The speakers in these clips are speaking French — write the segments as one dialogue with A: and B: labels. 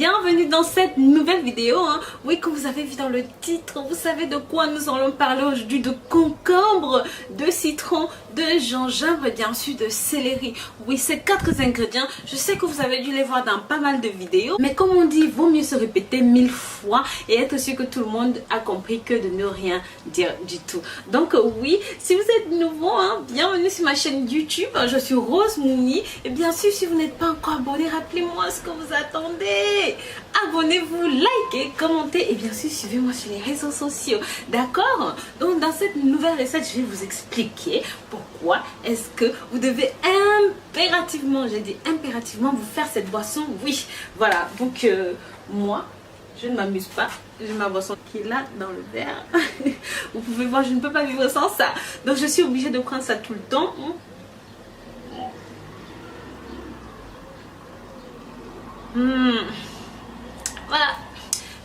A: Bienvenue dans cette nouvelle vidéo. Oui, comme vous avez vu dans le titre, vous savez de quoi nous allons parler aujourd'hui: de concombre, de citron, de gingembre et bien sûr de céleri. Oui, ces 4 ingrédients, je sais que vous avez dû les voir dans pas mal de vidéos, mais comme on dit, vaut mieux se répéter 1000 fois et être sûr que tout le monde a compris que de ne rien dire du tout. Donc oui, si vous êtes nouveau, bienvenue sur ma chaîne YouTube. Je suis Rose Mouni et bien sûr, si vous n'êtes pas encore abonné, rappelez-moi ce que vous attendez. Abonnez-vous, likez, commentez et bien sûr suivez-moi sur les réseaux sociaux, d'accord? Donc dans cette nouvelle recette, je vais vous expliquer pourquoi est-ce que vous devez impérativement, j'ai dit impérativement, vous faire cette boisson. Oui, voilà, donc moi je ne m'amuse pas, j'ai ma boisson qui est là dans le verre. Vous pouvez voir, je ne peux pas vivre sans ça, donc je suis obligée de prendre ça tout le temps. Voilà,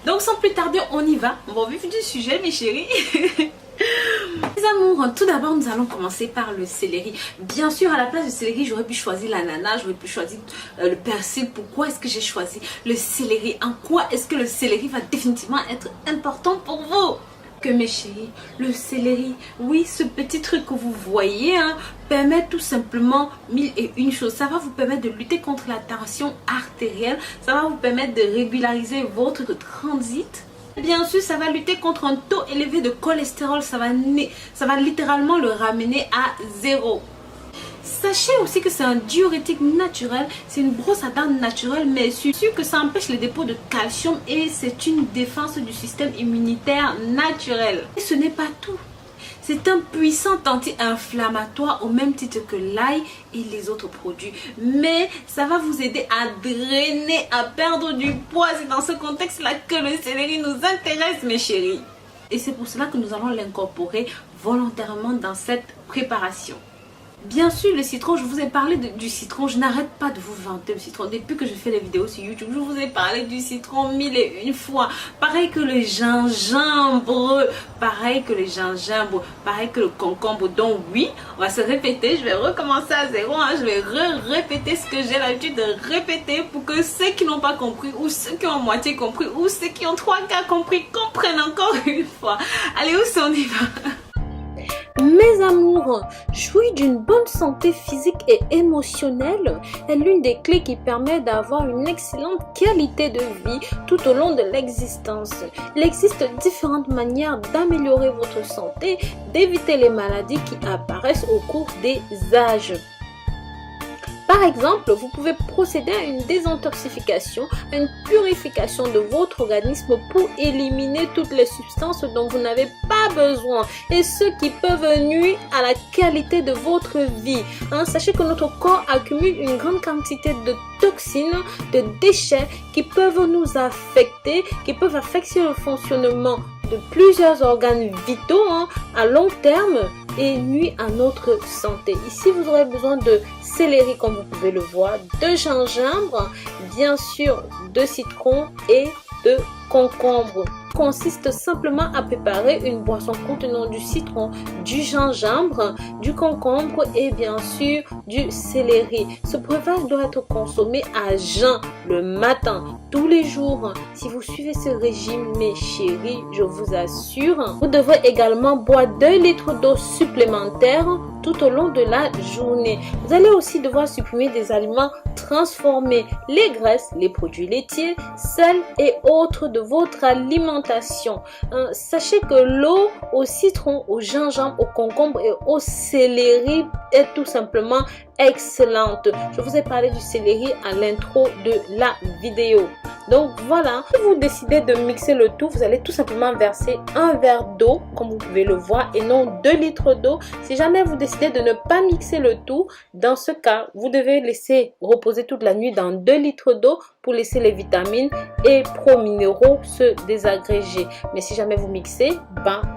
A: donc sans plus tarder, on y va. On va vivre du sujet, mes chéris. Les amours, tout d'abord nous allons commencer par le céleri. Bien sûr, à la place du céleri, j'aurais pu choisir l'ananas, j'aurais pu choisir le persil. Pourquoi est-ce que j'ai choisi le céleri? En quoi est-ce que le céleri va définitivement être important pour vous? Que mes chéris, le céleri, oui, ce petit truc que vous voyez, permet tout simplement 1001 choses. Ça va vous permettre de lutter contre la tension artérielle, ça va vous permettre de régulariser votre transit. Bien sûr, ça va lutter contre un taux élevé de cholestérol, ça va littéralement le ramener à 0. Sachez aussi que c'est un diurétique naturel, c'est une brosse à dents naturelle, mais sûr que ça empêche le dépôt de calcium et c'est une défense du système immunitaire naturel. Et ce n'est pas tout. C'est un puissant anti-inflammatoire au même titre que l'ail et les autres produits. Mais ça va vous aider à drainer, à perdre du poids. C'est dans ce contexte-là que le céleri nous intéresse, mes chéris. Et c'est pour cela que nous allons l'incorporer volontairement dans cette préparation. Bien sûr, le citron, je vous ai parlé du citron. Je n'arrête pas de vous vanter le citron. Depuis que je fais les vidéos sur YouTube, je vous ai parlé du citron 1001 fois. Pareil que le gingembre, pareil que le concombre. Donc oui, on va se répéter. Je vais recommencer à zéro. Je vais répéter ce que j'ai l'habitude de répéter pour que ceux qui n'ont pas compris ou ceux qui ont moitié compris ou ceux qui ont 3 quarts compris comprennent encore une fois. Allez, où on y va?
B: Mes amours, jouir d'une bonne santé physique et émotionnelle est l'une des clés qui permet d'avoir une excellente qualité de vie tout au long de l'existence. Il existe différentes manières d'améliorer votre santé, d'éviter les maladies qui apparaissent au cours des âges. Par exemple, vous pouvez procéder à une désintoxication, à une purification de votre organisme pour éliminer toutes les substances dont vous n'avez pas besoin et ceux qui peuvent nuire à la qualité de votre vie. Sachez que notre corps accumule une grande quantité de toxines, de déchets qui peuvent nous affecter, qui peuvent affecter le fonctionnement de plusieurs organes vitaux à long terme et nuit à notre santé. Ici, vous aurez besoin de céleri, comme vous pouvez le voir, de gingembre, bien sûr de citron et de concombre. Consiste simplement à préparer une boisson contenant du citron, du gingembre, du concombre et bien sûr du céleri. Ce breuvage doit être consommé à jeun le matin, tous les jours. Si vous suivez ce régime, mes chéris, je vous assure, vous devrez également boire 2 litres d'eau supplémentaire tout au long de la journée. Vous allez aussi devoir supprimer des aliments transformés, les graisses, les produits laitiers, sel et autres de votre alimentation. Sachez que l'eau au citron, au gingembre, au concombre et au céleri est tout simplement excellente. Je vous ai parlé du céleri à l'intro de la vidéo. Donc voilà, si vous décidez de mixer le tout, vous allez tout simplement verser un verre d'eau, comme vous pouvez le voir, et non 2 litres d'eau. Si jamais vous décidez de ne pas mixer le tout, dans ce cas, vous devez laisser reposer toute la nuit dans 2 litres d'eau pour laisser les vitamines et pro-minéraux se désagréger. Mais si jamais vous mixez,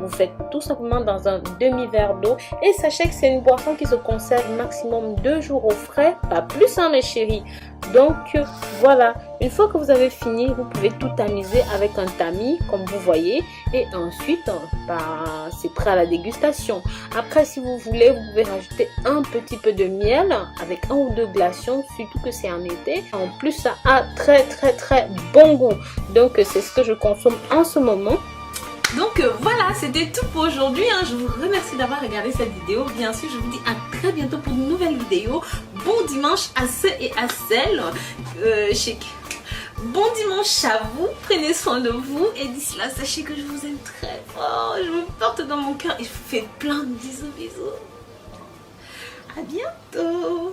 B: vous faites tout simplement dans un demi-verre d'eau. Et sachez que c'est une boisson qui se conserve maximum 2 jours au frais, pas plus mes chéris. Donc voilà, une fois que vous avez fini, vous pouvez tout tamiser avec un tamis comme vous voyez et ensuite c'est prêt à la dégustation. Après, si vous voulez, vous pouvez rajouter un petit peu de miel avec un ou deux glaçons, surtout que c'est en été. En plus, ça a très bon goût. Donc c'est ce que je consomme en ce moment.
A: Donc voilà, c'était tout pour aujourd'hui. Je vous remercie d'avoir regardé cette vidéo. Bien sûr, je vous dis à très bientôt pour une nouvelle vidéo. Bon dimanche à ceux et à celles. Bon dimanche à vous. Prenez soin de vous. Et d'ici là, sachez que je vous aime très fort. Je vous porte dans mon cœur et je vous fais plein de bisous. À bientôt.